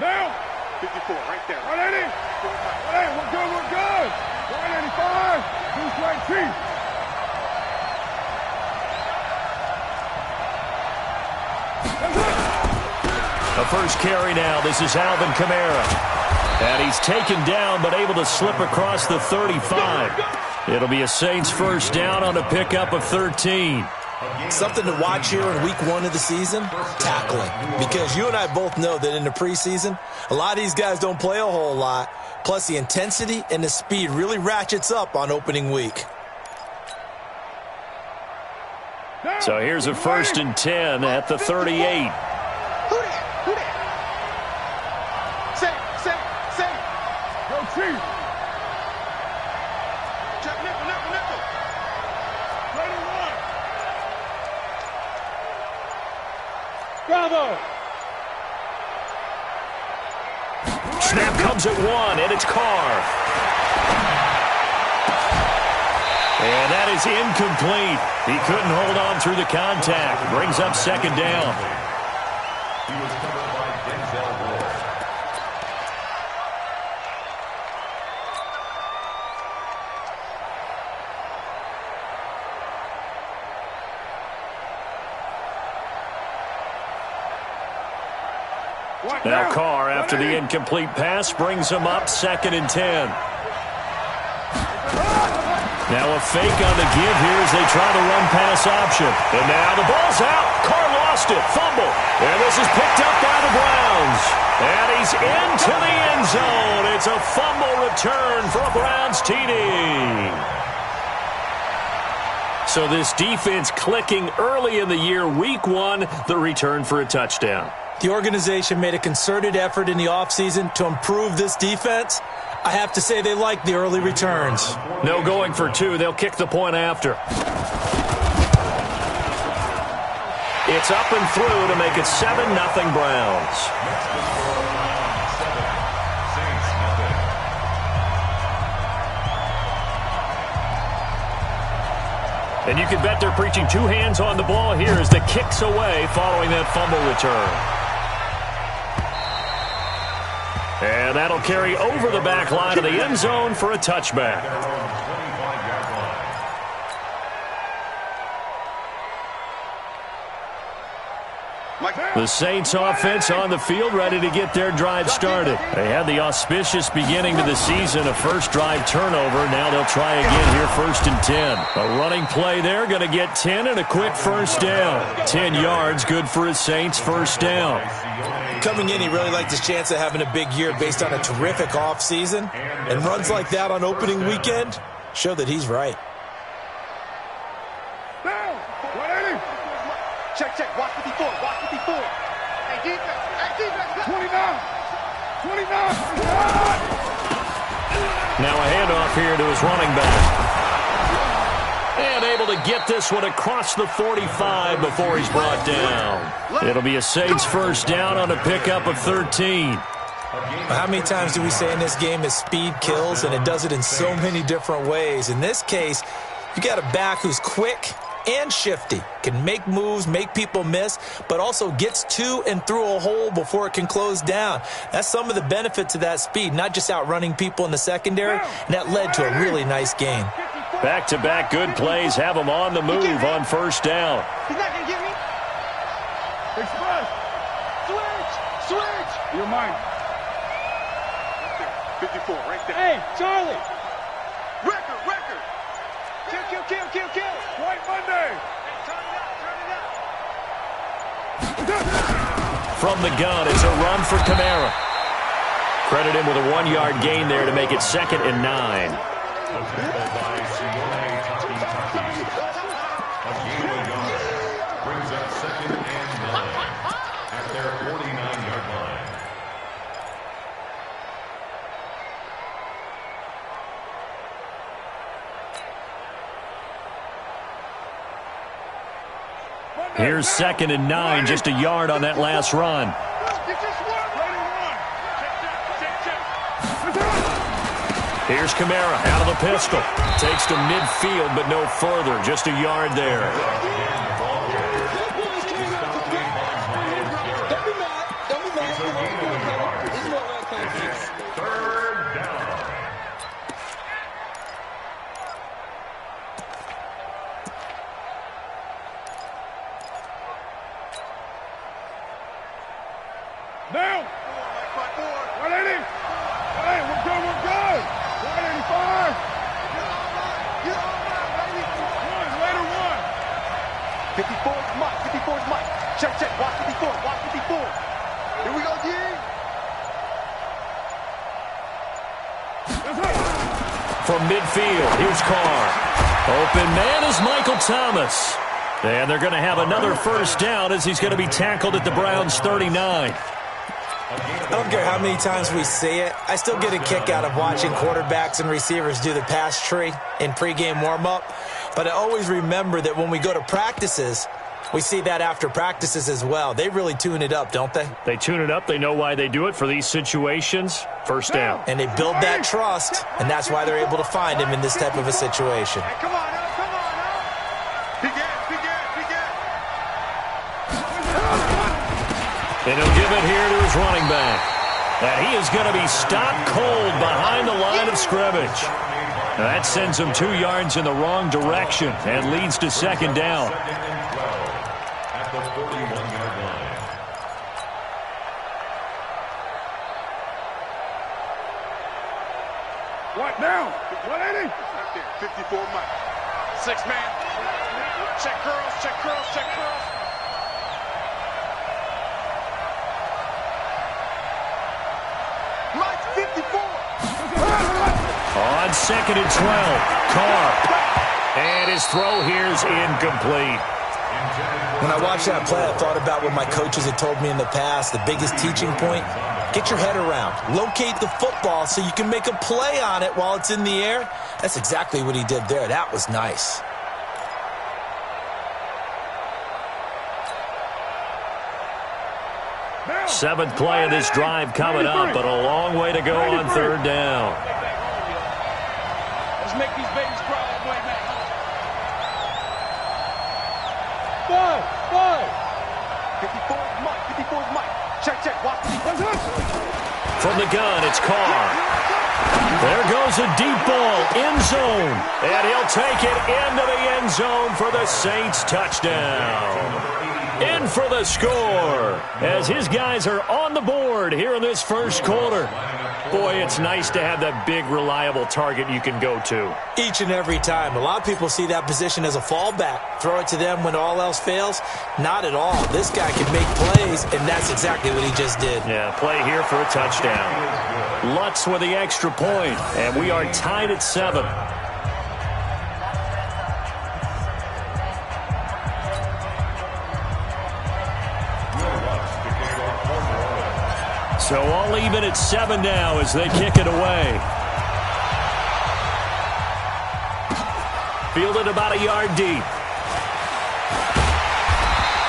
Down. 54, right there. 180. Hey, we're good, we're good. 185. Deuce right teeth. The first carry now. This is Alvin Kamara. And he's taken down but able to slip across the 35. It'll be a Saints first down on a pickup of 13. Something to watch here in week 1 of the season, tackling. Because you and I both know that in the preseason, a lot of these guys don't play a whole lot. Plus the intensity and the speed really ratchets up on opening week. So here's a 1st and 10 at the 38. Who that? Say. Go Chief. Check nickel. Ready, one. Bravo. Snap comes at 1, and it's Carr. And that is incomplete. He couldn't hold on through the contact. Brings up 2nd down. He was covered by Denzel Ward. Now Carr, after the incomplete pass, brings him up 2nd and 10. Now a fake on the give here as they try the run-pass option. And now the ball's out. Carr lost it. Fumble. And this is picked up by the Browns. And he's into the end zone. It's a fumble return for a Browns TD. So this defense clicking early in the year, week 1, the return for a touchdown. The organization made a concerted effort in the offseason to improve this defense. I have to say they like the early returns. No going for 2. They'll kick the point after. It's up and through to make it 7-0 Browns. And you can bet they're preaching 2 hands on the ball here as the kick's away following that fumble return. And that'll carry over the back line of the end zone for a touchback. The Saints offense on the field ready to get their drive started. They had the auspicious beginning to the season, a first drive turnover. Now they'll try again here, 1st and 10. A running play there, going to get 10 and a quick first down. 10 yards, good for a Saints first down. Coming in, he really liked his chance of having a big year based on a terrific offseason. And runs like that on opening weekend show that he's right. Down. 180. Check. Watch 54. Hey, defense. 29. Now a handoff here to his running back. And able to get this one across the 45 before he's brought down. It'll be a Saints first down on a pickup of 13. How many times do we say in this game that speed kills, and it does it in so many different ways? In this case, you got a back who's quick and shifty, can make moves, make people miss, but also gets to and through a hole before it can close down. That's some of the benefits of that speed, not just outrunning people in the secondary, and that led to a really nice gain. Back-to-back good plays have him on the move on first down. He's not going to get me. Express. Switch. You're mine. 54, right there. Hey, Charlie. Record. Kill. White Monday. Turn it up. From the gun, it's a run for Kamara. Credit him with a 1-yard gain there to make it 2nd and 9. Brings up 2nd and 9 at their 49-yard line. Here's 2nd and 9, just a yard on that last run. Here's Kamara out of the pistol. Takes to midfield, but no further. Just a yard there. Third down. Down. 180. Hey, we're good, we're good. 185. Later one. 54 is Mike. 54 is Mike. Check, check. Watch 54. Watch 54. Here we go, D. From midfield, here's Carr. Open man is Michael Thomas. And they're going to have another first down as he's going to be tackled at the Browns' 39. I don't care how many times we see it. I still get a kick out of watching quarterbacks and receivers do the pass tree in pregame warm-up. But I always remember that when we go to practices, we see that after practices as well. They really tune it up, don't they? They tune it up. They know why they do it for these situations. First down. And they build that trust, and that's why they're able to find him in this type of a situation. Hey, come on now, come on now. Big ass, big ass, big ass. And he'll give it here to his running back. And he is going to be stopped cold behind the line of scrimmage. Now that sends him 2 yards in the wrong direction and leads to second down. Second and 12 at the 41-yard line. What down? 180. 54 Mike. 6 man. Check curls, check curls, check curls. Mike 54. On second and 12, Carr. And his throw here is incomplete. When I watched that play, I thought about what my coaches had told me in the past. The biggest teaching point, get your head around. Locate the football so you can make a play on it while it's in the air. That's exactly what he did there. That was nice. Seventh play of this drive coming up, but a long way to go on third down. Let's make these babies cry all the way back. 54 is Mike. 54 is Mike. Check, check. Watch 54. From the gun, it's Carr. There goes a deep ball, end zone. And he'll take it into the end zone for the Saints touchdown. In for the score as his guys are on the board here in this first quarter. Boy, it's nice to have that big, reliable target you can go to. Each and every time. A lot of people see that position as a fallback. Throw it to them when all else fails. Not at all. This guy can make plays, and that's exactly what he just did. Yeah, play here for a touchdown. Lutz with the extra point, and we are tied at 7. So all even at 7 now as they kick it away. Fielded about a yard deep.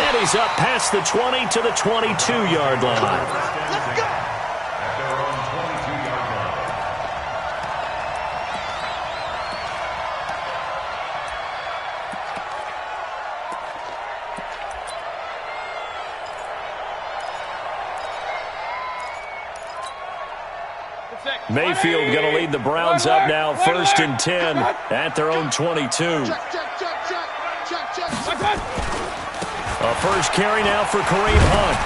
And he's up past the 20 to the 22-yard line. Let's go. At their own 22-yard line. Mayfield going to lead the Browns up now, first and 10 at their own 22. Check, check, check, check. Check, check, check. A first carry now for Kareem Hunt.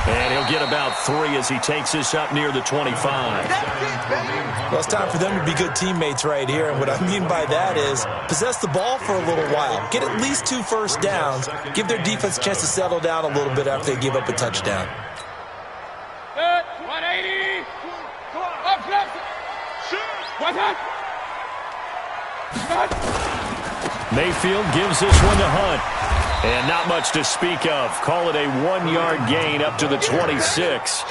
And he'll get about 3 as he takes this up near the 25. That's it, baby. Well, it's time for them to be good teammates right here. And what I mean by that is possess the ball for a little while. Get at least 2 first downs. Give their defense a chance to settle down a little bit after they give up a touchdown. 180. Up, left. What's that? Mayfield gives this one to Hunt. And not much to speak of. Call it a 1-yard gain up to the 26.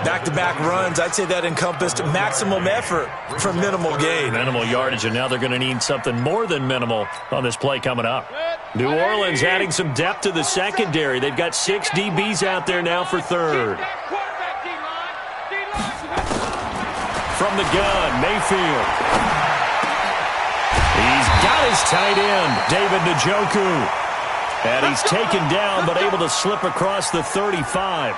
Back-to-back runs, I'd say that encompassed maximum effort for minimal gain. Minimal yardage, and now they're going to need something more than minimal on this play coming up. New Orleans adding some depth to the secondary. They've got 6 DBs out there now for third. From the gun, Mayfield. He's got his tight end, David Njoku. And he's taken down but able to slip across the 35.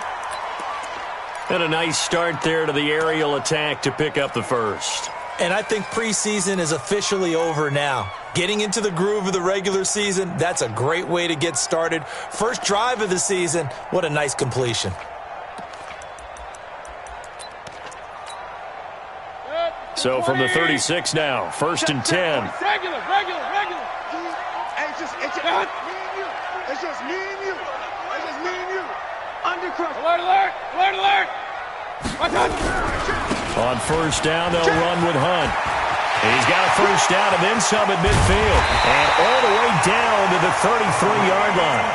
And a nice start there to the aerial attack to pick up the first. And I think preseason is officially over now. Getting into the groove of the regular season, that's a great way to get started. First drive of the season, what a nice completion. So from the 36 now, 1st and 10. Regular. Hey, it's just me and you. It's just me and you. It's just me and you. Undercross. Alert. Watch out. On 1st down, they'll run with Hunt. He's got a 1st down and then some at midfield. And all the way down to the 33-yard line.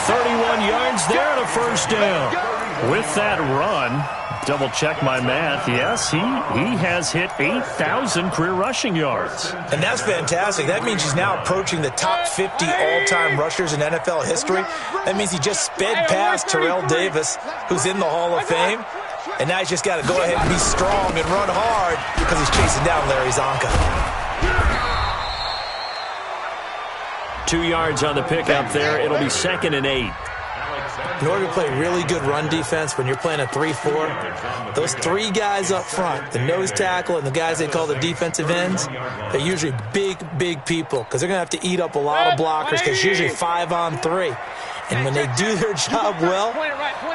31 yards there and a 1st down. With that run, double-check my math, yes, he has hit 8,000 career rushing yards. And that's fantastic. That means he's now approaching the top 50 all-time rushers in NFL history. That means he just sped past Terrell Davis, who's in the Hall of Fame. And now he's just got to go ahead and be strong and run hard because he's chasing down Larry Zonka. 2 yards on the pickup there. It'll be 2nd and 8. In order to play really good run defense when you're playing a 3-4, those 3 guys up front, the nose tackle and the guys they call the defensive ends, they're usually big people because they're going to have to eat up a lot of blockers because it's usually 5-on-3. And when they do their job well,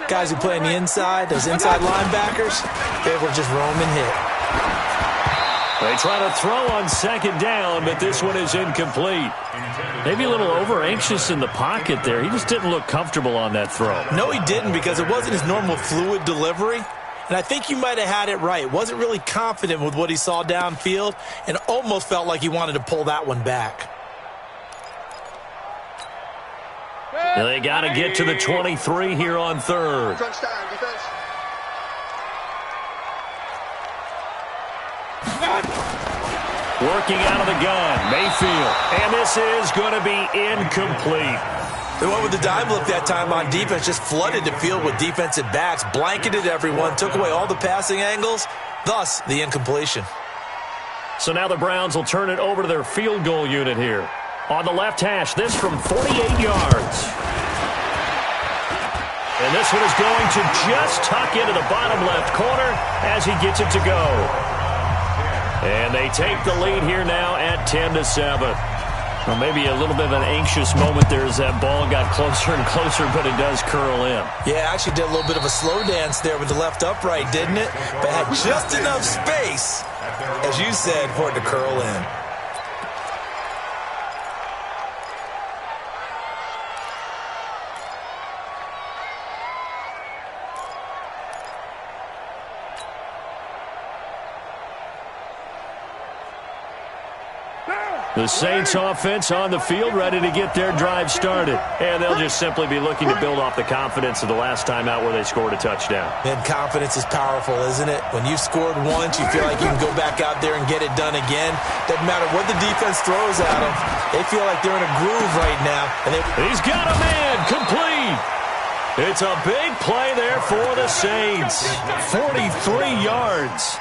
guys who play on the inside, those inside linebackers, they're able to just roam and hit. They try to throw on 2nd down, but this one is incomplete. Maybe a little over-anxious in the pocket there. He just didn't look comfortable on that throw. No, he didn't because it wasn't his normal fluid delivery. And I think you might have had it right. Wasn't really confident with what he saw downfield and almost felt like he wanted to pull that one back. They got to get to the 23 here on 3rd. Crunch time, defense. Working out of the gun, Mayfield. And this is going to be incomplete. They went with the dime look that time on defense, just flooded the field with defensive backs, blanketed everyone, took away all the passing angles, thus the incompletion. So now the Browns will turn it over to their field goal unit here. On the left hash, this from 48 yards. And this one is going to just tuck into the bottom left corner as he gets it to go. And they take the lead here now at 10-7. Well, maybe a little bit of an anxious moment there as that ball got closer and closer, but it does curl in. Yeah, actually did a little bit of a slow dance there with the left upright, didn't it? But had just enough space, as you said, for it to curl in. The Saints offense on the field, ready to get their drive started. And they'll just simply be looking to build off the confidence of the last time out where they scored a touchdown. And confidence is powerful, isn't it? When you've scored once, you feel like you can go back out there and get it done again. Doesn't matter what the defense throws at them. They feel like they're in a groove right now. And he's got a man, complete. It's a big play there for the Saints. 43 yards.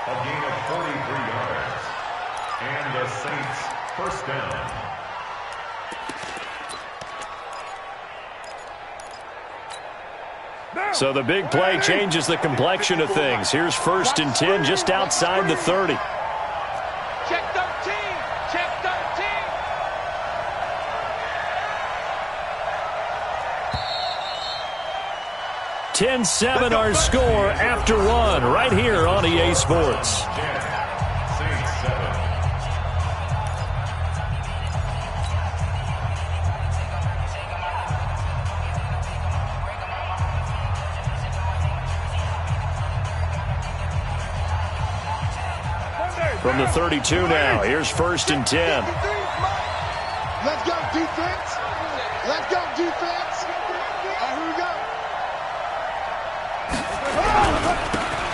A gain of 43 yards. And the Saints first down. So the big play changes the complexion of things. Here's 1st and 10 just outside the 30. Check 13. Check 13. 10-7 our score after one right here on EA Sports. From the 32 now, here's 1st and 10. Let's go, defense. Let's go, defense. Here we go.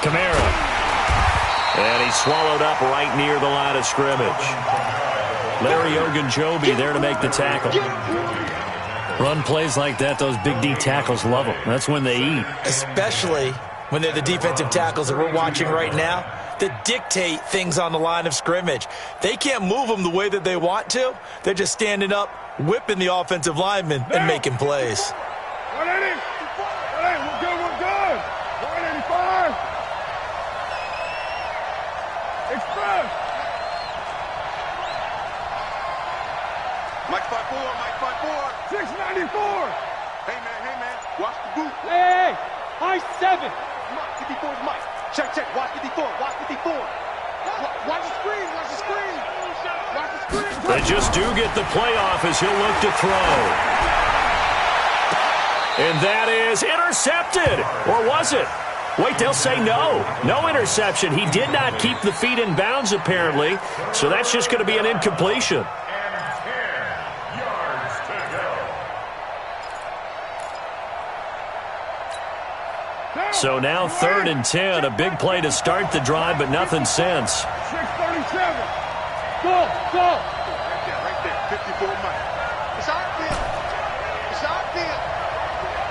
Kamara. And he's swallowed up right near the line of scrimmage. Larry Ogunjobi there to make the tackle. Run plays like that, those big D tackles love them. That's when they eat. Especially when they're the defensive tackles that we're watching right now that dictate things on the line of scrimmage. They can't move them the way that they want to. They're just standing up, whipping the offensive linemen and making plays. 180. We're good. 185. 54 is Mike. Check, check. Watch 54. Watch 54. Watch the screen. Watch the screen. Watch the screen. They just do get the playoff as he'll look to throw. And that is intercepted. Or was it? Wait, they'll say no. No interception. He did not keep the feet in bounds, apparently. So that's just going to be an incompletion. And 10 yards to go. So now 3rd and 10. A big play to start the drive, but nothing since. 6:37. Go, go. Right there. 54 Mike. It's our field. It's our field.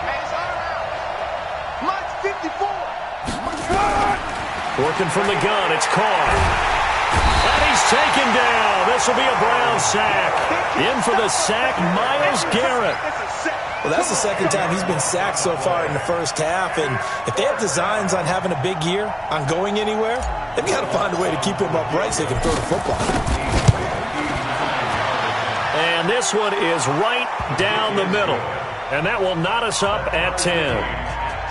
Hey, it's our house. Mike's 54. Working from the gun, it's Carr. And he's taken down. This will be a Brown sack. In for the sack, Myles Garrett. Well, that's the second time he's been sacked so far in the first half, and if they have designs on having a big year, on going anywhere, they've got to find a way to keep him upright so they can throw the football. And this one is right down the middle. And that will knot us up at 10.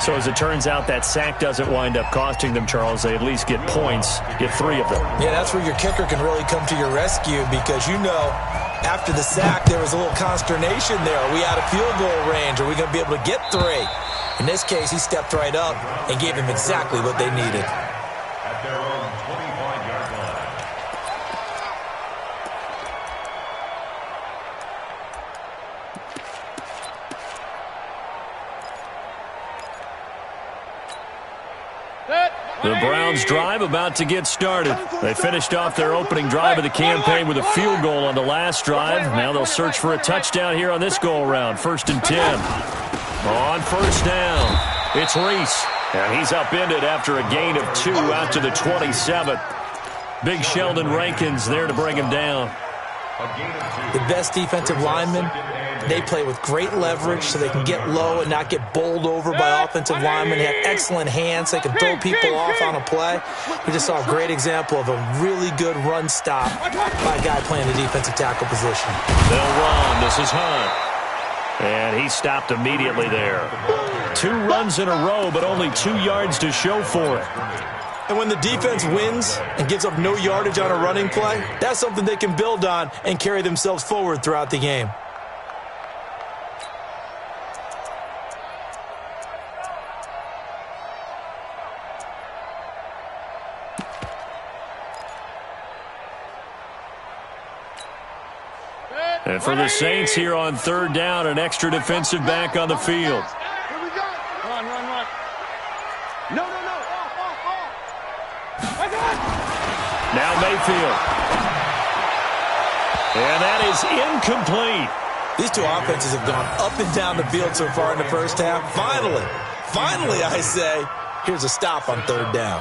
So as it turns out, that sack doesn't wind up costing them, Charles. They at least get points, get 3 of them. Yeah, that's where your kicker can really come to your rescue because, you know, after the sack, there was a little consternation there. Are we out of field goal range? Are we going to be able to get 3? In this case, he stepped right up and gave them exactly what they needed. At their own 25-yard line. The Browns drive about to get started. They finished off their opening drive of the campaign with a field goal on the last drive. Now they'll search for a touchdown here on this go-around. 1st and 10. On 1st down, it's Reese. And he's upended after a gain of 2 out to the 27th. Big Sheldon Rankins there to bring him down. The best defensive linemen, they play with great leverage so they can get low and not get bowled over by offensive linemen. They have excellent hands. They can throw people off on a play. We just saw a great example of a really good run stop by a guy playing the defensive tackle position. They'll run. This is Hunt. And he stopped immediately there. 2 runs in a row, but only 2 yards to show for it. And when the defense wins and gives up no yardage on a running play, that's something they can build on and carry themselves forward throughout the game. And for the Saints here on 3rd down, an extra defensive back on the field. Here we go. Run, run, run. No, no, no. Off. Now Mayfield. And that is incomplete. These two offenses have gone up and down the field so far in the first half. Finally, I say, here's a stop on 3rd down.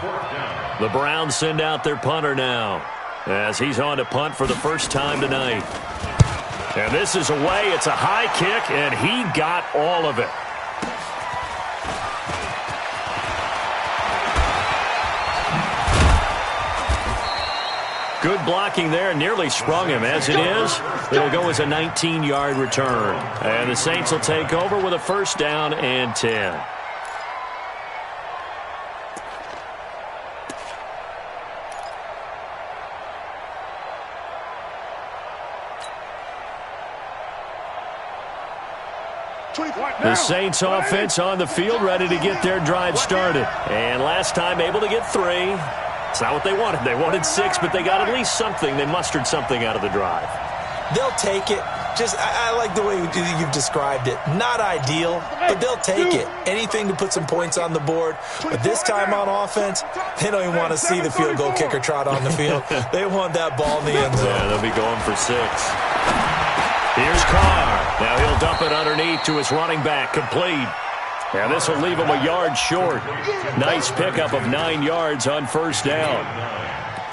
The Browns send out their punter now as he's on to punt for the first time tonight. And this is away. It's a high kick, and he got all of it. Good blocking there. Nearly sprung him. As it is, it'll go as a 19-yard return. And the Saints will take over with a 1st down and 10. The Saints offense on the field, ready to get their drive started. And last time able to get 3. It's not what they wanted. They wanted 6, but they got at least something. They mustered something out of the drive. They'll take it. I like the way you've described it. Not ideal, but they'll take it. Anything to put some points on the board. But this time on offense, they don't even want to see the field goal kicker trot on the field. They want that ball in the end zone. Yeah, they'll be going for 6. Here's Carr. Now he'll dump it underneath to his running back. Complete. And this will leave him a yard short. Nice pickup of 9 yards on 1st down.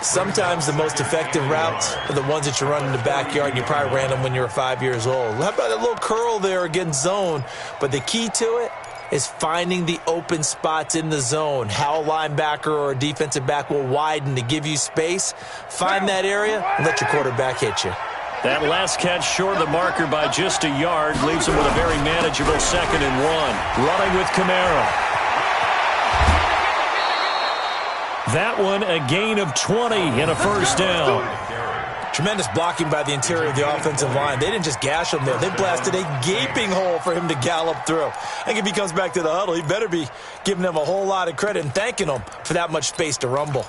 Sometimes the most effective routes are the ones that you run in the backyard, and you probably ran them when you were 5 years old. How about a little curl there against zone? But the key to it is finding the open spots in the zone. How a linebacker or a defensive back will widen to give you space. Find that area and let your quarterback hit you. That last catch short of the marker by just a yard leaves him with a very manageable 2nd and 1. Running with Kamara. That one a gain of 20 and a first down. Tremendous blocking by the interior of the offensive line. They didn't just gash him there. They blasted a gaping hole for him to gallop through. I think if he comes back to the huddle, he better be giving them a whole lot of credit and thanking them for that much space to rumble.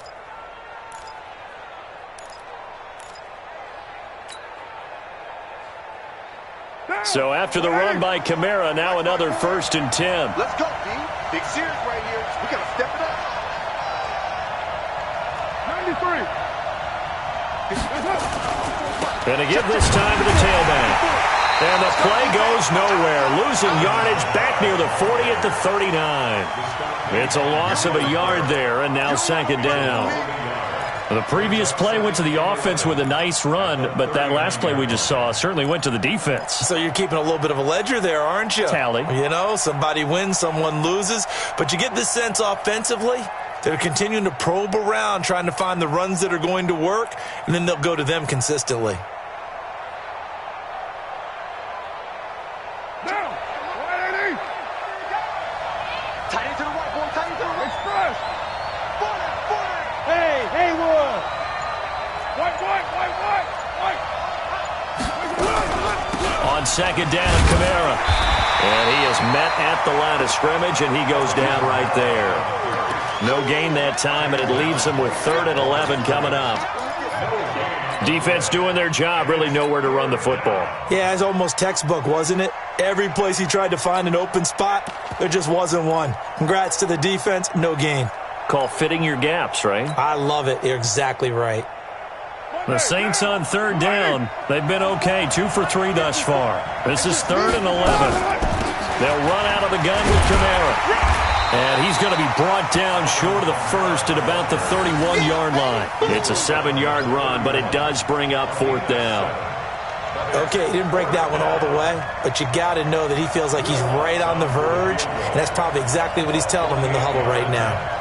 So after the run by Kamara, now another 1st and 10. Let's go, D. Big series right here. We got to step it up. 93. Gonna give this time to the tailback. And the play goes nowhere. Losing yardage back near the 40 at the 39. It's a loss of a yard there, and now 2nd down. The previous play went to the offense with a nice run, but that last play we just saw certainly went to the defense. So you're keeping a little bit of a ledger there, aren't you? Tally. You know, somebody wins, someone loses. But you get this sense offensively, they're continuing to probe around, trying to find the runs that are going to work, and then they'll go to them consistently. Down. 180. Tight end to the right, boy. Tight end to the right. Express. 40. Hey, Haywood. White. On 2nd down, Kamara. And he is met at the line of scrimmage, and he goes down right there. No gain that time, and it leaves him with 3rd and 11 coming up. Defense doing their job, really nowhere to run the football. Yeah, it's almost textbook, wasn't it? Every place he tried to find an open spot, there just wasn't one. Congrats to the defense, no gain. Call fitting your gaps, right? I love it. You're exactly right. The Saints on 3rd down. They've been okay, 2 for 3 thus far. This is 3rd and 11. They'll run out of the gun with Kamara. And he's going to be brought down short of the 1st at about the 31-yard line. It's a 7-yard run, but it does bring up 4th down. Okay, he didn't break that one all the way, but you got to know that he feels like he's right on the verge, and that's probably exactly what he's telling them in the huddle right now.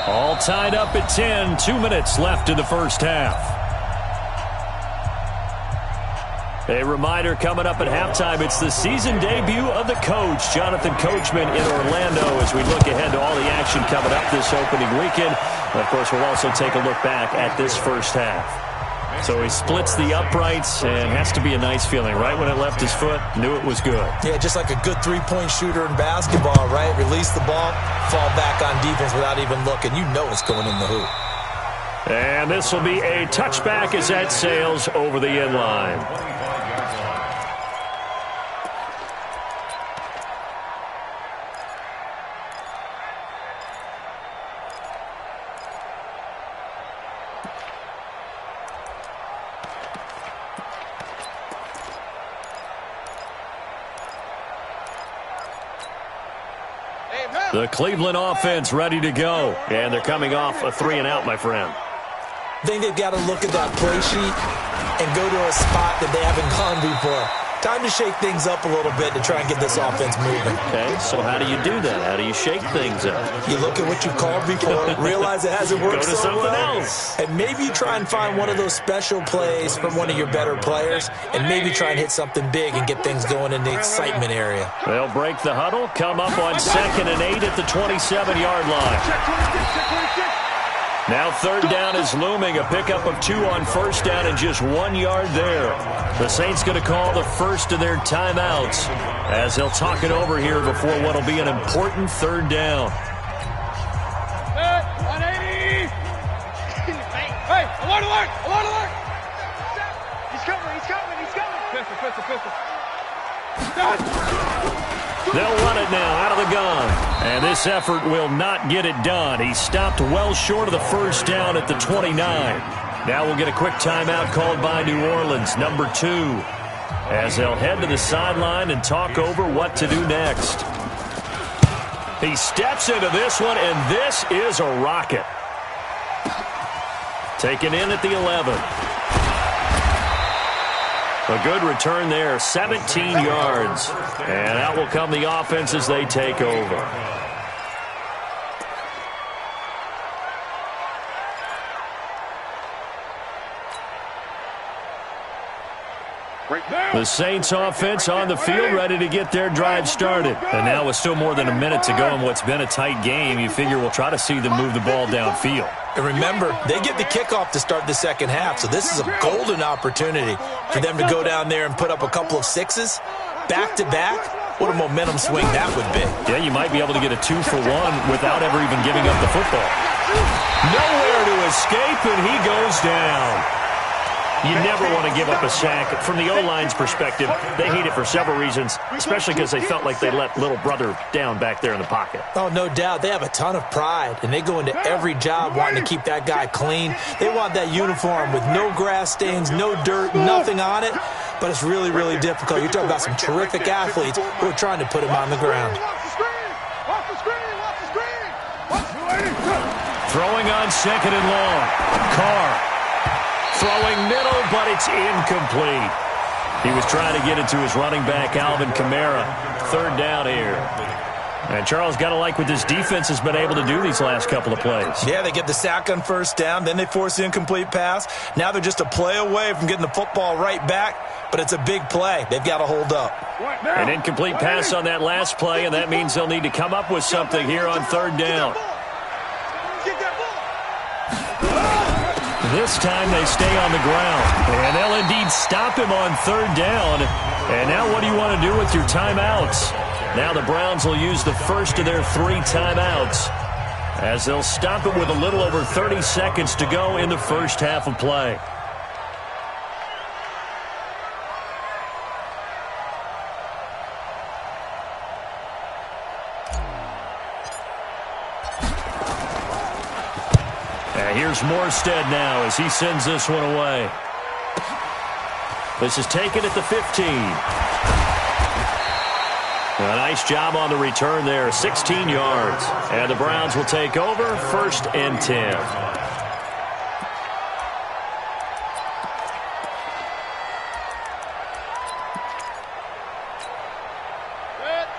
All tied up at 10, 2 minutes left in the first half. A reminder coming up at halftime, it's the season debut of the coach, Jonathan Coachman, in Orlando, as we look ahead to all the action coming up this opening weekend. And of course, we'll also take a look back at this first half. So he splits the uprights, and has to be a nice feeling. Right when it left his foot, knew it was good. Yeah, just like a good three-point shooter in basketball, right? Release the ball, fall back on defense without even looking. You know it's going in the hoop. And this will be a touchback as that sails over the end line. The Cleveland offense ready to go. And they're coming off a 3-and-out, my friend. I think they've got to look at that play sheet and go to a spot that they haven't gone before. Time to shake things up a little bit to try and get this offense moving. Okay, so how do you do that? How do you shake things up? You look at what you called before, realize it hasn't worked Go to so something well, else. and maybe you try and find one of those special plays from one of your better players, and maybe try and hit something big and get things going in the excitement area. They'll break the huddle, come up on 2nd and 8 at the 27-yard line. Check 26, check 26. Now 3rd down is looming, a pickup of 2 on 1st down and just 1 yard there. The Saints going to call the first of their timeouts as they'll talk it over here before what will be an important 3rd down. 180. Hey, alert. He's coming. Pistol. They'll run it now out of the gun. And this effort will not get it done. He stopped well short of the 1st down at the 29. Now we'll get a quick timeout called by New Orleans, number 2, as they'll head to the sideline and talk over what to do next. He steps into this one, and this is a rocket. Taken in at the 11. A good return there, 17 yards. And out will come the offense as they take over. Right there. The Saints offense on the field, ready to get their drive started. And now with still more than a minute to go in what's been a tight game, you figure we'll try to see them move the ball downfield. And remember, they get the kickoff to start the second half, so this is a golden opportunity for them to go down there and put up a couple of sixes back-to-back. What a momentum swing that would be. Yeah, you might be able to get a 2-for-1 without ever even giving up the football. Nowhere to escape, and he goes down. You never want to give up a sack. From the O-line's perspective, they hate it for several reasons, especially because they felt like they let little brother down back there in the pocket. Oh, no doubt. They have a ton of pride, and they go into every job wanting to keep that guy clean. They want that uniform with no grass stains, no dirt, nothing on it, but it's really, really difficult. You're talking about some terrific athletes who are trying to put him on the ground. Throwing on second and long. Carr. Throwing middle, but it's incomplete. He was trying to get it to his running back, Alvin Kamara. Third down here. And Charles, got to like what this defense has been able to do these last couple of plays. Yeah, they get the sack on first down, then they force the incomplete pass. Now they're just a play away from getting the football right back, but it's a big play. They've got to hold up. An incomplete pass on that last play, and that means they'll need to come up with something here on third down. This time they stay on the ground, and they'll indeed stop him on third down. And now what do you want to do with your timeouts? Now the Browns will use the first of their 3 timeouts as they'll stop it with a little over 30 seconds to go in the first half of play. Here's Morstead now as he sends this one away. This is taken at the 15. A nice job on the return there, 16 yards. And the Browns will take over, 1st and 10.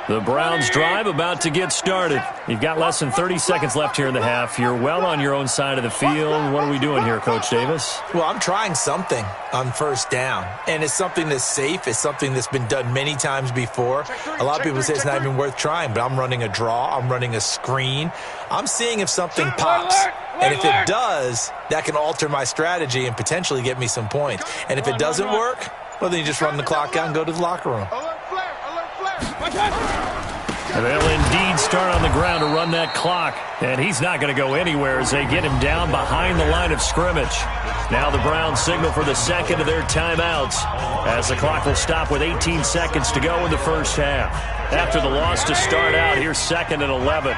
The Browns drive about to get started. You've got less than 30 seconds left here in the half. You're well on your own side of the field. What are we doing here, Coach Davis? Well, I'm trying something on first down, and it's something that's safe. It's something that's been done many times before. A lot of people say it's not even worth trying, but I'm running a draw. I'm running a screen. I'm seeing if something pops, and if it does, that can alter my strategy and potentially get me some points. And if it doesn't work, well, then you just run the clock out and go to the locker room. And they'll indeed start on the ground to run that clock. And he's not going to go anywhere as they get him down behind the line of scrimmage. Now the Browns signal for the second of their timeouts as the clock will stop with 18 seconds to go in the first half. After the loss to start out, here's 2nd and 11.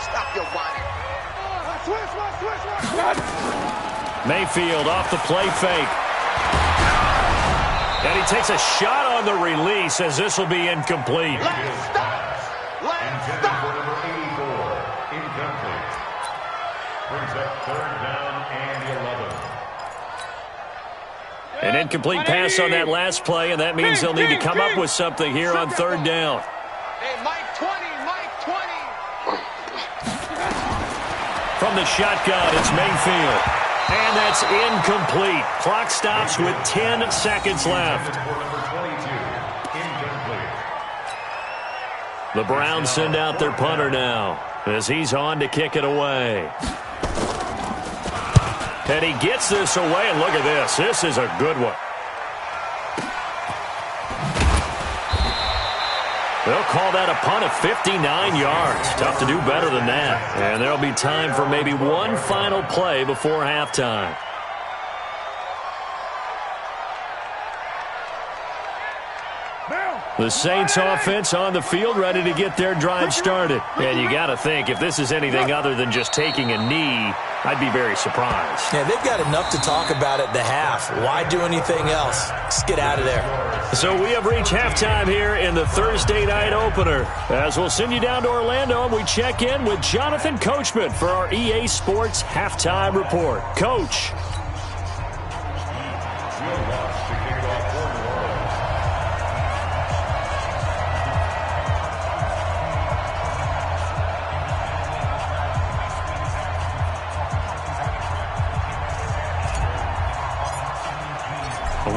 Stop your whining. Mayfield off the play fake. And he takes a shot on the release as this will be incomplete. Let's stop. Intended for number 84, incomplete. Brings up 3rd down and 11. An incomplete pass on that last play, and that means they'll need to come up with something here on third down. Hey, Mike 20, Mike 20. From the shotgun, it's Mayfield. And that's incomplete. Clock stops with 10 seconds left. The Browns send out their punter now as he's on to kick it away. And he gets this away, and look at this. This is a good one. They'll call that a punt of 59 yards. Tough to do better than that. And there'll be time for maybe one final play before halftime. The Saints offense on the field, ready to get their drive started. And you got to think, if this is anything other than just taking a knee, I'd be very surprised. Yeah, they've got enough to talk about at the half. Why do anything else? Let's get out of there. So we have reached halftime here in the Thursday night opener. As we'll send you down to Orlando, and we check in with Jonathan Coachman for our EA Sports Halftime Report. Coach.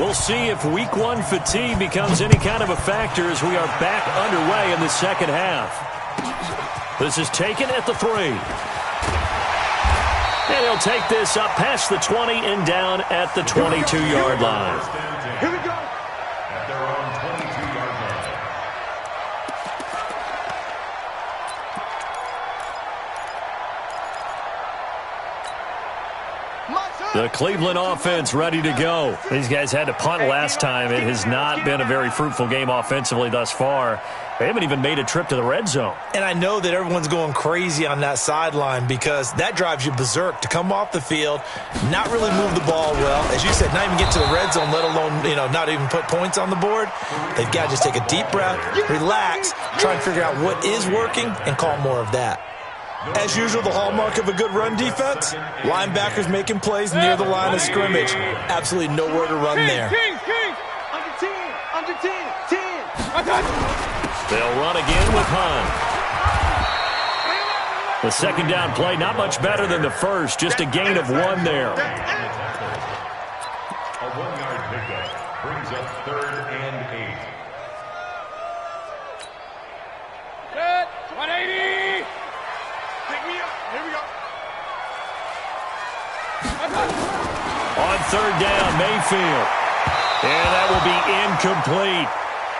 We'll see if week one fatigue becomes any kind of a factor as we are back underway in the second half. This is taken at the 3. And he'll take this up past the 20 and down at the 22-yard line. Here we go. At their own 22-yard line. The Cleveland offense ready to go. These guys had to punt last time. It has not been a very fruitful game offensively thus far. They haven't even made a trip to the red zone. And I know that everyone's going crazy on that sideline because that drives you berserk to come off the field, not really move the ball well. As you said, not even get to the red zone, let alone, not even put points on the board. They've got to just take a deep breath, relax, try and figure out what is working, and call more of that. As usual, the hallmark of a good run defense, linebackers making plays near the line of scrimmage. Absolutely nowhere to run there. Under 10, 10. They'll run again with Hunt. The second down play, not much better than the first, just a gain of 1 there. A 1-yard pickup brings up 3rd and 8. Set. 180. Pick me up. Here we go. On 3rd down, Mayfield. And that will be incomplete.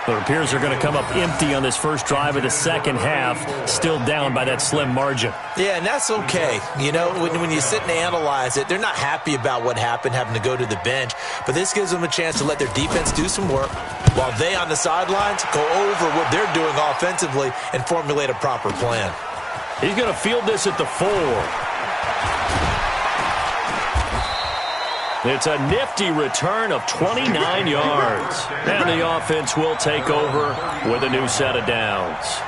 It appears they're going to come up empty on this first drive of the second half, still down by that slim margin. Yeah, and that's okay. When you sit and analyze it, they're not happy about what happened, having to go to the bench. But this gives them a chance to let their defense do some work while they on the sidelines go over what they're doing offensively and formulate a proper plan. He's going to field this at the 4. It's a nifty return of 29 yards. And the offense will take over with a new set of downs.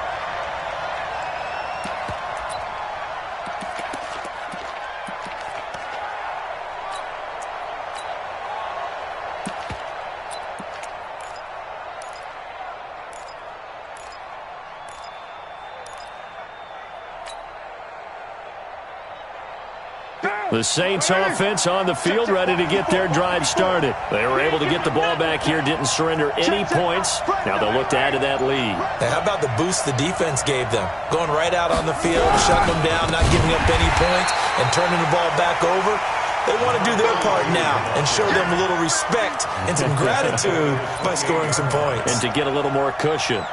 The Saints offense on the field, ready to get their drive started. They were able to get the ball back here, didn't surrender any points. Now they'll look to add to that lead. Now, how about the boost the defense gave them? Going right out on the field, shutting them down, not giving up any points, and turning the ball back over. They want to do their part now and show them a little respect and some gratitude by scoring some points. And to get a little more cushion.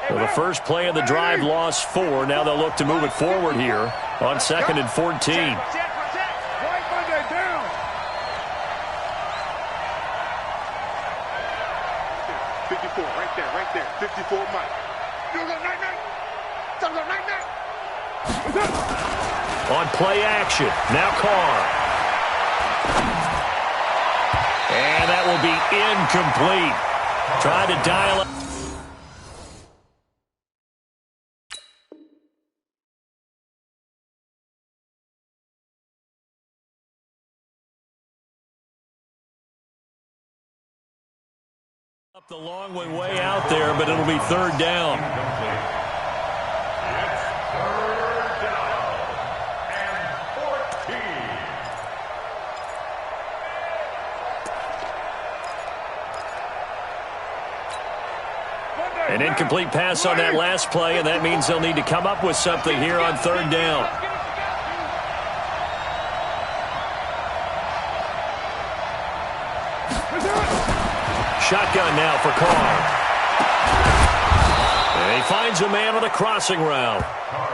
So the first play of the drive lost 4. Now they'll look to move it forward here on 2nd and 14. Right Monday down. Right there. 54, Mike. On play action, now Carr. And that will be incomplete. Trying to dial up. Up the long way out there, but it'll be 3rd down. It's 3rd down and 14. An incomplete pass on that last play, and that means they'll need to come up with something here on 3rd down. Shotgun now for Carr. And he finds a man on the crossing route.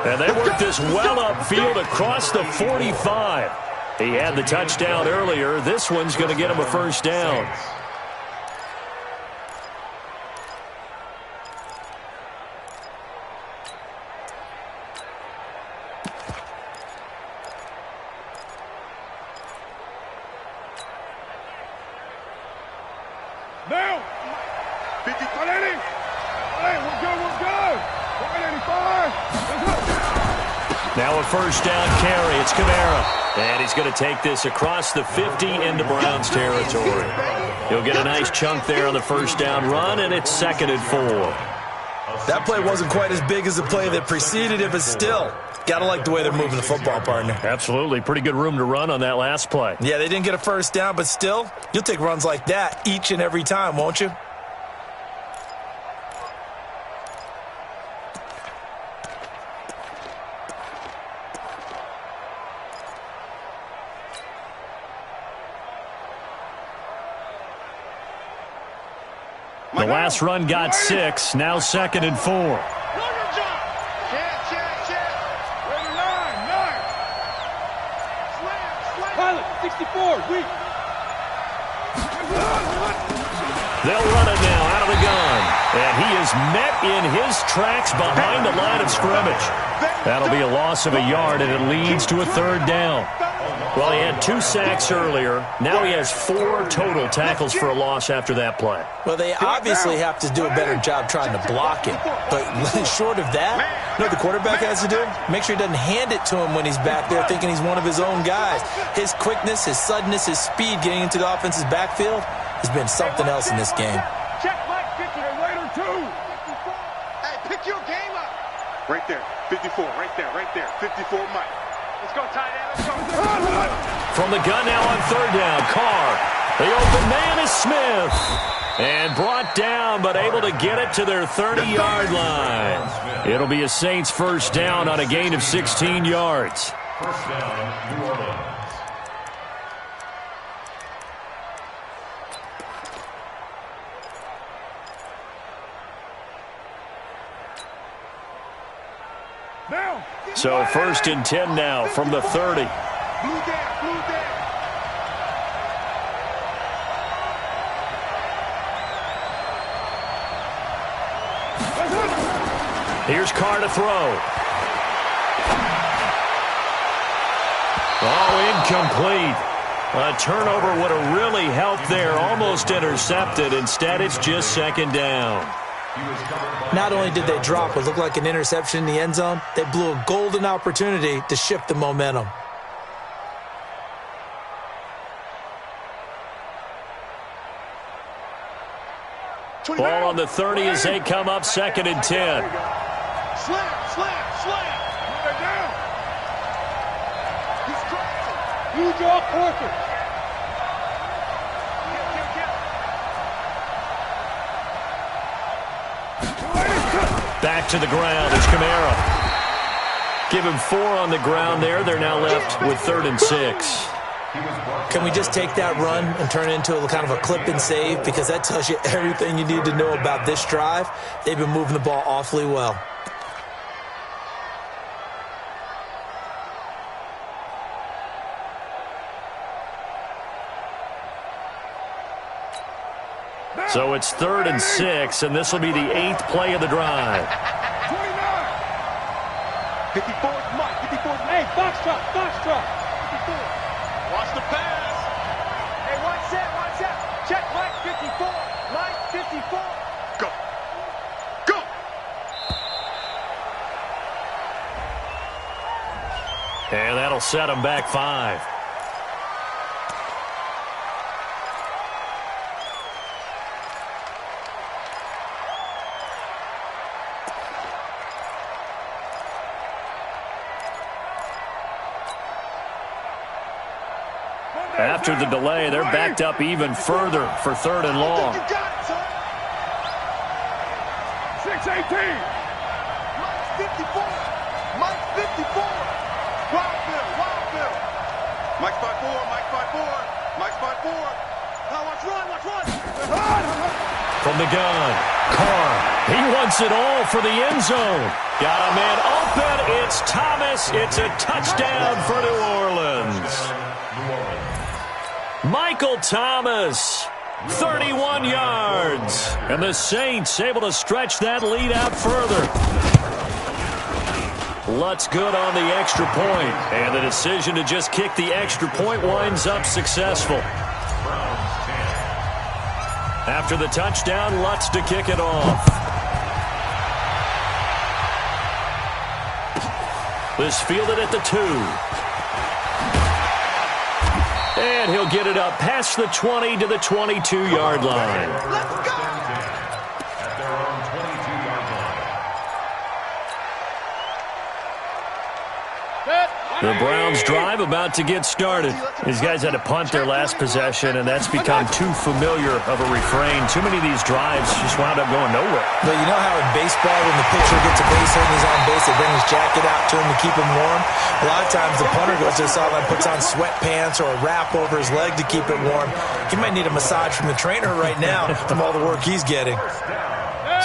And they work this well upfield across the 45. He had the touchdown earlier. This one's going to get him a first down. Now. 50, 180. Hey, we're good. 185. Now a first down carry. It's Kamara. And he's going to take this across the 50 into Browns territory. He'll get a nice chunk there on the first down run, and it's 2nd and 4. That play wasn't quite as big as the play that preceded it, but still, Got to like the way they're moving the football, partner. Absolutely. Pretty good room to run on that last play. Yeah, they didn't get a first down, but still, you'll take runs like that each and every time, won't you? The last run got 6, now 2nd and 4. Pilot, 64, weak. They'll run it now out of the gun. And he is met in his tracks behind the line of scrimmage. That'll be a loss of a yard, and it leads to a 3rd down. Well, he had 2 sacks earlier. Now he has 4 total tackles for a loss after that play. Well, they obviously have to do a better job trying to block it. But short of that, you know what the quarterback has to do? Make sure he doesn't hand it to him when he's back there thinking he's one of his own guys. His quickness, his suddenness, his speed getting into the offense's backfield has been something else in this game. Check Mike 50 and Raider 2. Hey, pick your game up. Right there. 54. Right there. 54 Mike. Let's go, tight end. Let's go. From the gun now on 3rd down, Carr. The open man is Smith. And brought down, but able to get it to their 30-yard line. It'll be a Saints 1st down on a gain of 16 yards. 1st down, New Orleans. So 1st and 10 now from the 30. Blue down. Here's Carr to throw. Oh, incomplete. A turnover would have really helped there. Almost intercepted. Instead, it's just 2nd down. Not only did they drop what looked like an interception in the end zone, they blew a golden opportunity to shift the momentum. Ball on the 30 as they come up 2nd and 10. Slam. They're down. He's crazy. Huge off Porter. Back to the ground is Kamara. Give him 4 on the ground there. They're now left with 3rd and 6. Can we just take that run and turn it into a kind of a clip and save? Because that tells you everything you need to know about this drive. They've been moving the ball awfully well. So it's 3rd and 6, and this will be the 8th play of the drive. 54's Mike. 54's Mike. Hey, box truck. 54. Watch the pass. Hey, watch that. Check Mike 54. Mike 54. Go. And that'll set him back 5. After the delay, they're backed up even further for 3rd and long. 6-18. Mike 54. Mike 54. Wild Bill. Mike 5-4. Mike 5-4. Now watch run. From the gun, Carr. He wants it all for the end zone. Got a man open. It's Thomas. It's a touchdown for New Orleans. Michael Thomas, 31 yards. And the Saints able to stretch that lead out further. Lutz good on the extra point. And the decision to just kick the extra point winds up successful. After the touchdown, Lutz to kick it off. This fielded at the 2. And he'll get it up past the 20 to the 22-yard line. Let's go. At their own 22-yard The Browns drive about to get started. These guys had to punt their last possession, and that's become too familiar of a refrain. Too many of these drives just wound up going nowhere. But you know how in baseball, when the pitcher gets a base hit and he's on base, they bring his jacket out to him to keep him warm? A lot of times the punter goes to the sideline, puts on sweatpants or a wrap over his leg to keep it warm. He might need a massage from the trainer right now from all the work he's getting.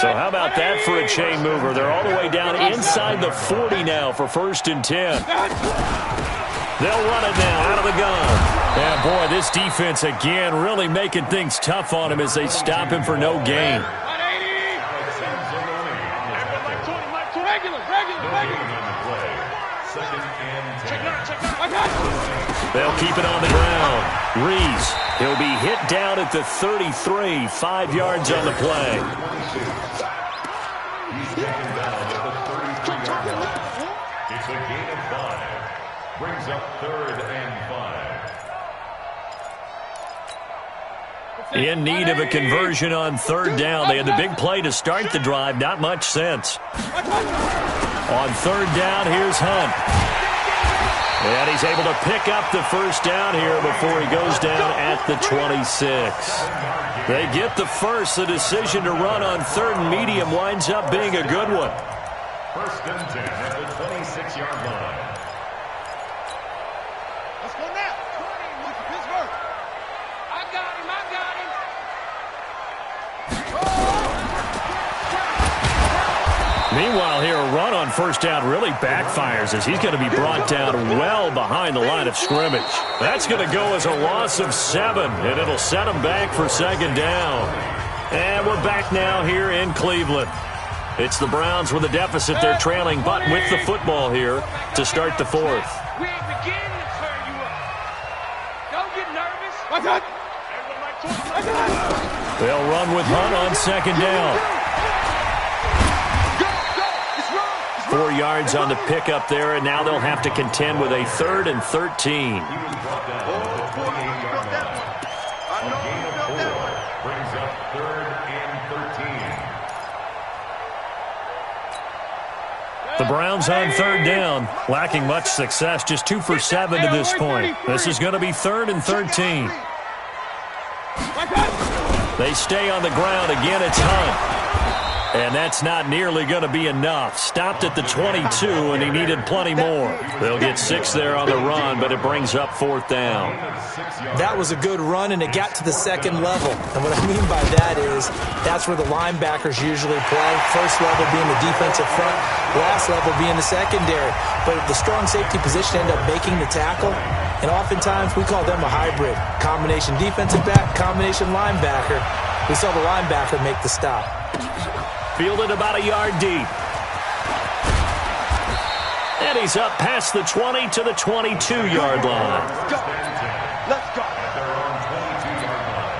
So how about that for a chain mover? They're all the way down inside the 40 now for 1st and 10. They'll run it now out of the gun. And, boy, this defense again really making things tough on him as they stop him for no gain. They'll keep it on the ground. Reese, he'll be hit down at the 33, 5 yards on the play. He's taken down at the 33-yard line. It's a gain of 5. Brings up 3rd and 5. In need of a conversion on 3rd down. They had the big play to start the drive. Not much sense. On 3rd down, here's Hunt. And he's able to pick up the 1st down here before he goes down at the 26. They get the first. The decision to run on 3rd and medium winds up being a good one. 1st and 10 at the 26-yard line. Let's go now. 20, Pittsburgh. I got him. Meanwhile, here a run on 1st down really backfires as he's going to be brought down well behind the line of scrimmage. That's going to go as a loss of 7, and it'll set him back for 2nd down. And we're back now here in Cleveland. It's the Browns with a deficit. They're trailing, but with the football here to start the 4th. We ain't beginning to turn you up. Don't get nervous. They'll run with Hunt on 2nd down. 4 yards on the pickup there, and now they'll have to contend with a 3rd and 13. He was brought down at the 28-yard line. A gain of 4 brings up 3rd and 13. The Browns on 3rd down, lacking much success, just 2 for 7 to this point. This is going to be 3rd and 13. They stay on the ground. Again, it's Hunt. And that's not nearly going to be enough. Stopped at the 22, and he needed plenty more. They'll get 6 there on the run, but it brings up 4th down. That was a good run, and it got to the 2nd level. And what I mean by that is that's where the linebackers usually play. First level being the defensive front, last level being the secondary. But the strong safety position ended up making the tackle. And oftentimes we call them a hybrid. Combination defensive back, combination linebacker. We saw the linebacker make the stop. Fielded about a yard deep. And he's up past the 20 to the 22-yard line. Let's go. Let's go. At their own 22-yard line.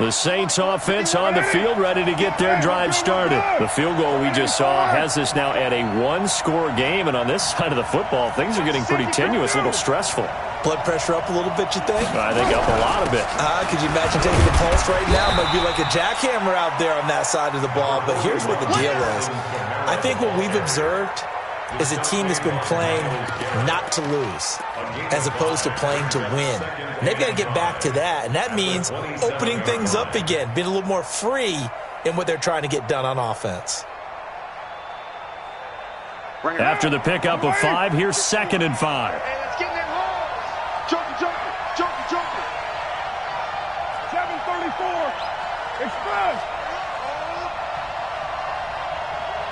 The Saints offense on the field, ready to get their drive started. The field goal we just saw has us now at a 1-score game, and on this side of the football, things are getting pretty tenuous, a little stressful. Blood pressure up a little bit, you think? I think up a lot of it. Could you imagine taking the pulse right now? It might be like a jackhammer out there on that side of the ball. But here's what the deal is. I think what we've observed is a team that's been playing not to lose as opposed to playing to win. And they've got to get back to that. And that means opening things up again, being a little more free in what they're trying to get done on offense. After the pickup of 5, here's 2nd and 5. Hey, let's get in that hole. Junkie. 7:34. Express.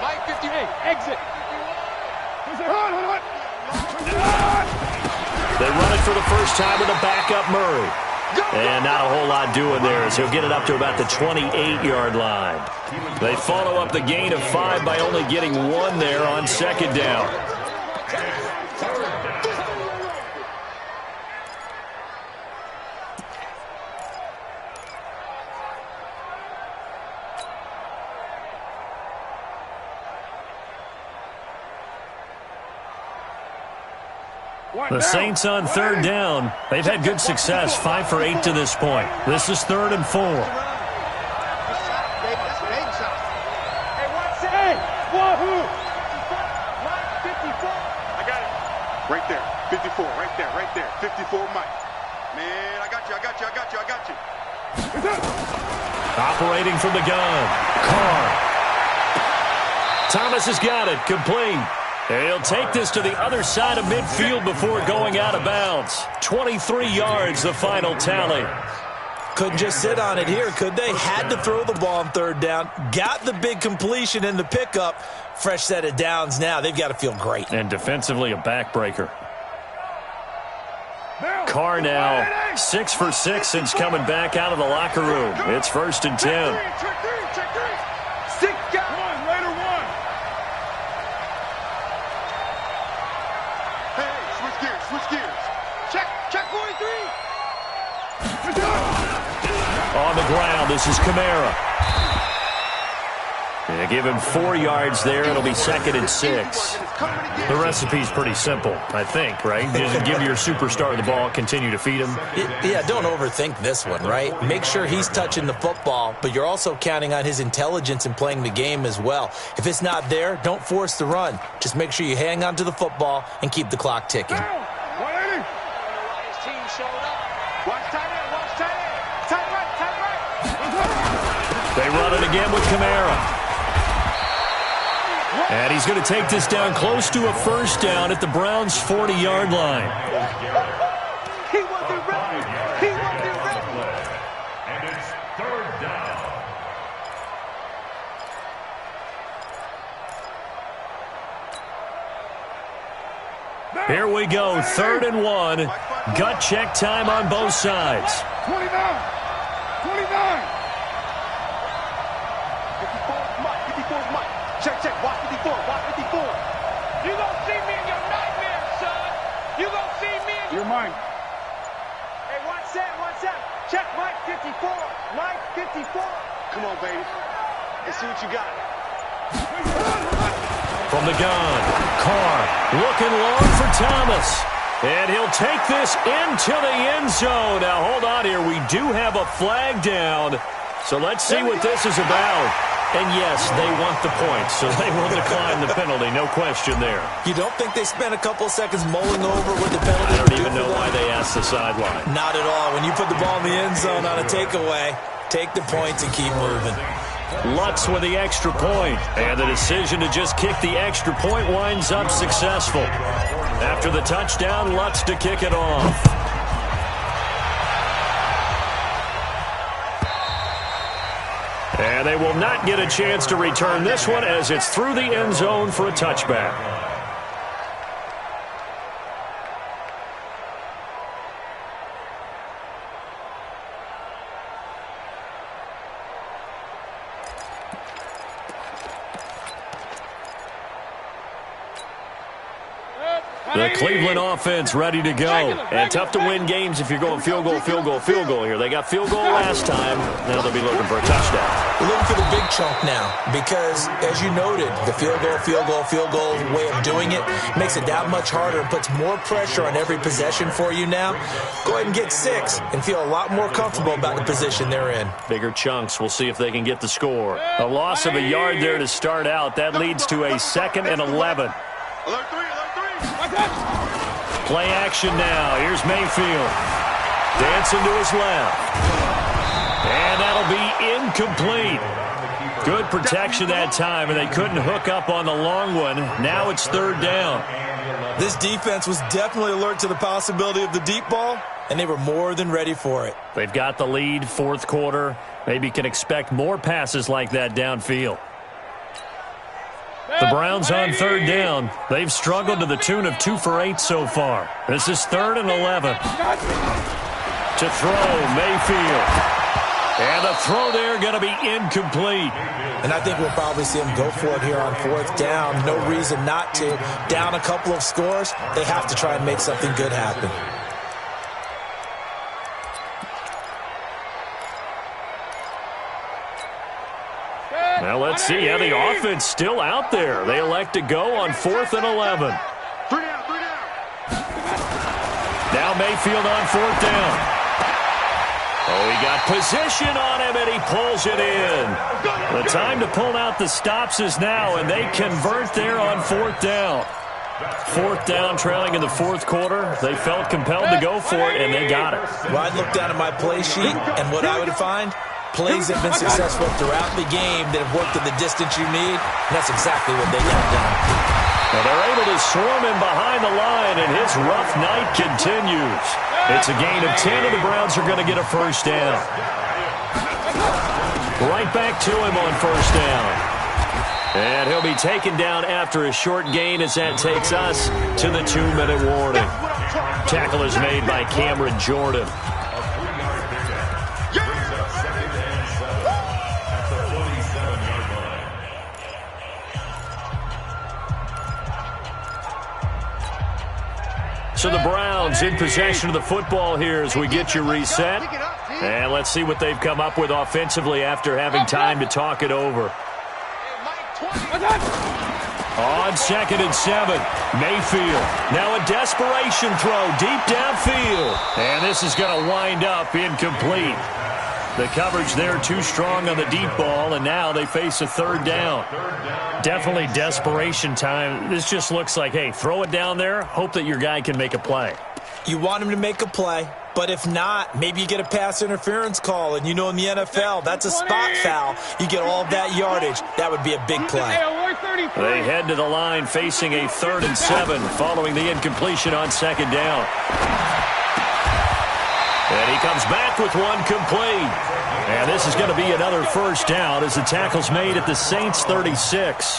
Light 58. Exit. They run it for the first time with a backup Murray. And not a whole lot doing there as he'll get it up to about the 28-yard line. They follow up the gain of 5 by only getting 1 there on 2nd down. The Saints on 3rd down. They've had good success, 5 for 8 to this point. This is 3rd and 4. Right there. 54. Right there. Right there. 54, Mike. Man, I got you. I got you. I got you. I got you. Operating from the gun. Carr. Thomas has got it. Complete. He'll take this to the other side of midfield before going out of bounds. 23 yards, the final tally. Couldn't just sit on it here, could they? Had to throw the ball on third down. Got the big completion in the pickup. Fresh set of downs now. They've got to feel great. And defensively, a backbreaker. Carr now 6 for 6 since coming back out of the locker room. It's 1st and 10. Check three. 6 guys. One, later one. Hey, switch gears. Check 43. On the ground, this is Kamara. They give him 4 yards there. It'll be 2nd and 6. The recipe's pretty simple, I think, right? Just give your superstar the ball, continue to feed him. Yeah, don't overthink this one, right? Make sure he's touching the football, but you're also counting on his intelligence in playing the game as well. If it's not there, don't force the run. Just make sure you hang on to the football and keep the clock ticking. 180. His team showed up. Watch tight end. Tight right. They run it again with Kamara. And he's going to take this down close to a 1st down at the Browns' 40-yard line. He wasn't ready. And it's 3rd down. Here we go, 3rd and 1. Gut check time on both sides. 29. 54's Mike. Check. Watch 54. You gonna see me in your nightmares, son. You gonna see me in You're mine. Hey, watch that. Check Mike 54. Mike 54. Come on, baby. Let's see what you got. From the gun, Carr looking long for Thomas. And he'll take this into the end zone. Now, hold on here. We do have a flag down. So let's see what this is about. And yes, they want the points, so they will decline the penalty. No question there. You don't think they spent a couple seconds mulling over what the penalty I don't even know why they asked the sideline. Not at all. When you put the ball in the end zone on a takeaway, take the points and keep moving. Lutz with the extra point, and the decision to just kick the extra point winds up successful. After the touchdown, Lutz to kick it off. And they will not get a chance to return this one as it's through the end zone for a touchback. The Cleveland offense ready to go. And tough to win games if you're going field goal here. They got field goal last time. Now they'll be looking for a touchdown. We're looking for the big chunk now because, as you noted, the field goal way of doing it makes it that much harder and puts more pressure on every possession for you now. Go ahead and get 6 and feel a lot more comfortable about the position they're in. Bigger chunks. We'll see if they can get the score. A loss of a yard there to start out. That leads to a 2nd and 11. Alert 3. Play action now. Here's Mayfield. Dancing to his left. And that'll be incomplete. Good protection that time, and they couldn't hook up on the long one. Now it's 3rd down. This defense was definitely alert to the possibility of the deep ball, and they were more than ready for it. They've got the lead, 4th quarter. Maybe can expect more passes like that downfield. The Browns on 3rd down. They've struggled to the tune of 2 for 8 so far. This is 3rd and 11. To throw, Mayfield. And the throw there going to be incomplete. And I think we'll probably see them go for it here on 4th down. No reason not to. Down a couple of scores, they have to try and make something good happen. Now let's see how the offense still out there. They elect to go on 4th and 11. 3 down. Now Mayfield on 4th down. Oh, he got position on him, and he pulls it in. The time to pull out the stops is now, and they convert there on 4th down. 4th down, trailing in the 4th quarter. They felt compelled to go for it, and they got it. Well, I'd look down at my play sheet, and what I would find, plays have been successful throughout the game that have worked in the distance you need, and that's exactly what they got done. And they're able to swarm him behind the line, and his rough night continues. It's a gain of 10, and the Browns are going to get a first down. Right back to him on first down. And he'll be taken down after a short gain as that takes us to the 2-minute warning. Tackle is made by Cameron Jordan. So the Browns in possession of the football here as we get you reset. And let's see what they've come up with offensively after having time to talk it over. On 2nd and 7, Mayfield. Now a desperation throw deep downfield. And this is going to wind up incomplete. The coverage there too strong on the deep ball, and now they face a 3rd down. Definitely desperation time. This just looks like, hey, throw it down there, hope that your guy can make a play. You want him to make a play, but if not, maybe you get a pass interference call, and you know in the NFL, that's a spot foul. You get all of that yardage. That would be a big play. They head to the line facing a 3rd and 7 following the incompletion on 2nd down. And he comes back with one complete. And this is going to be another first down as the tackle's made at the Saints 36.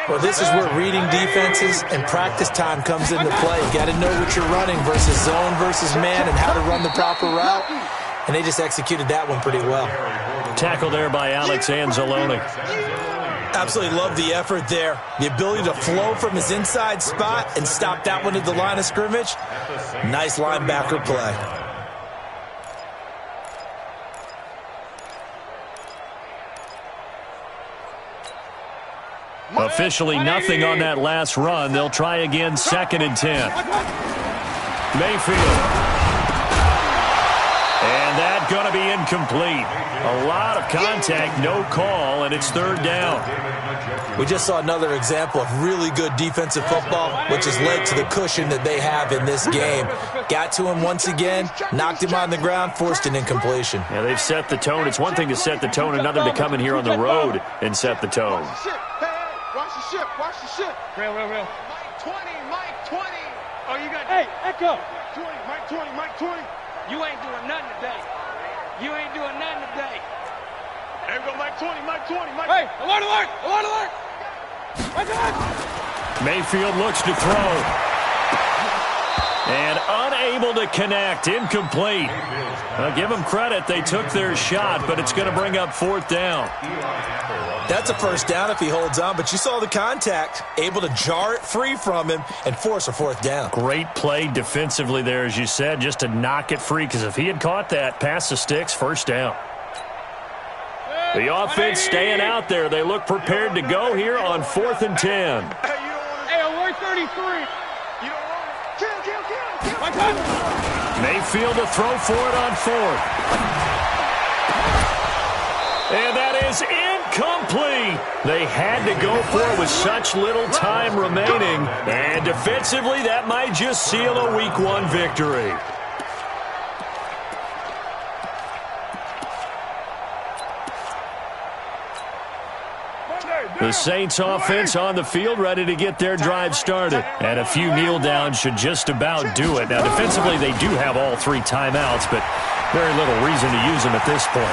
Well, this is where reading defenses and practice time comes into play. You got to know what you're running versus zone versus man and how to run the proper route. And they just executed that one pretty well. Tackle there by Alex Anzalone. Absolutely love the effort there. The ability to flow from his inside spot and stop that one at the line of scrimmage. Nice linebacker play. Officially nothing on that last run. They'll try again 2nd and 10. Mayfield. And that going to be incomplete. A lot of contact, no call, and it's 3rd down. We just saw another example of really good defensive football, which has led to the cushion that they have in this game. Got to him once again, knocked him on the ground, forced an incompletion. Yeah, they've set the tone. It's one thing to set the tone, another to come in here on the road and set the tone. Watch the ship. Watch the ship. Real. Mike 20. Mike 20. Oh, you got. Hey, Echo. 20. Mike 20. Mike 20. You ain't doing nothing today. You ain't doing nothing today. There we go, Mike 20. Mike 20. Mike. Hey, alert. Mayfield looks to throw. And unable to connect. Incomplete. I'll give them credit. They took their shot, but it's going to bring up 4th down. That's a first down if he holds on, but you saw the contact. Able to jar it free from him and force a 4th down. Great play defensively there, as you said, just to knock it free, because if he had caught that, pass the sticks, first down. The offense staying out there. They look prepared to go here on 4th and 10. Hey, alert 33. You don't want it. Kill. Mayfield to throw for it on 4th. And that is incomplete. They had to go for it with such little time remaining. And defensively, that might just seal a Week 1 victory. The Saints offense on the field, ready to get their drive started. And a few kneel downs should just about do it. Now, defensively, they do have all 3 timeouts, but very little reason to use them at this point.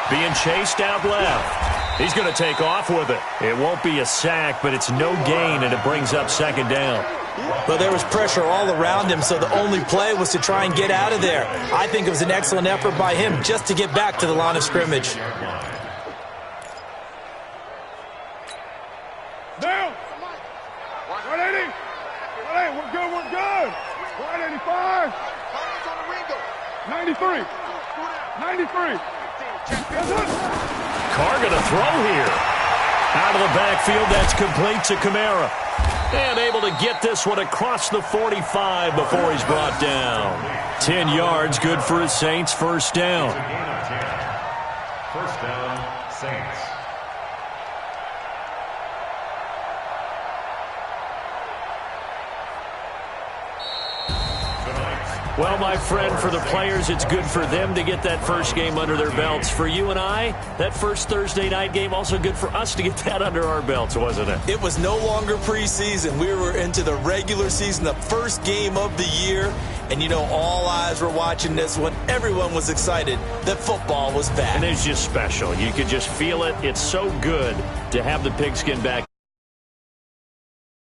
Being chased out left. He's going to take off with it. It won't be a sack, but it's no gain, and it brings up 2nd down. Well, there was pressure all around him, so the only play was to try and get out of there. I think it was an excellent effort by him just to get back to the line of scrimmage. Down. 180. 180. We're good. 185. 93. 93. Carr going to throw here. Out of the backfield, that's complete to Kamara. And able to get this one across the 45 before he's brought down. 10 yards, good for his Saints, first down. First down, Saints. Well, my friend, for the players, it's good for them to get that first game under their belts. For you and I, that first Thursday night game, also good for us to get that under our belts, wasn't it? It was no longer preseason. We were into the regular season, the first game of the year. And, you know, all eyes were watching this one. Everyone was excited that football was back. And it's just special. You could just feel it. It's so good to have the pigskin back.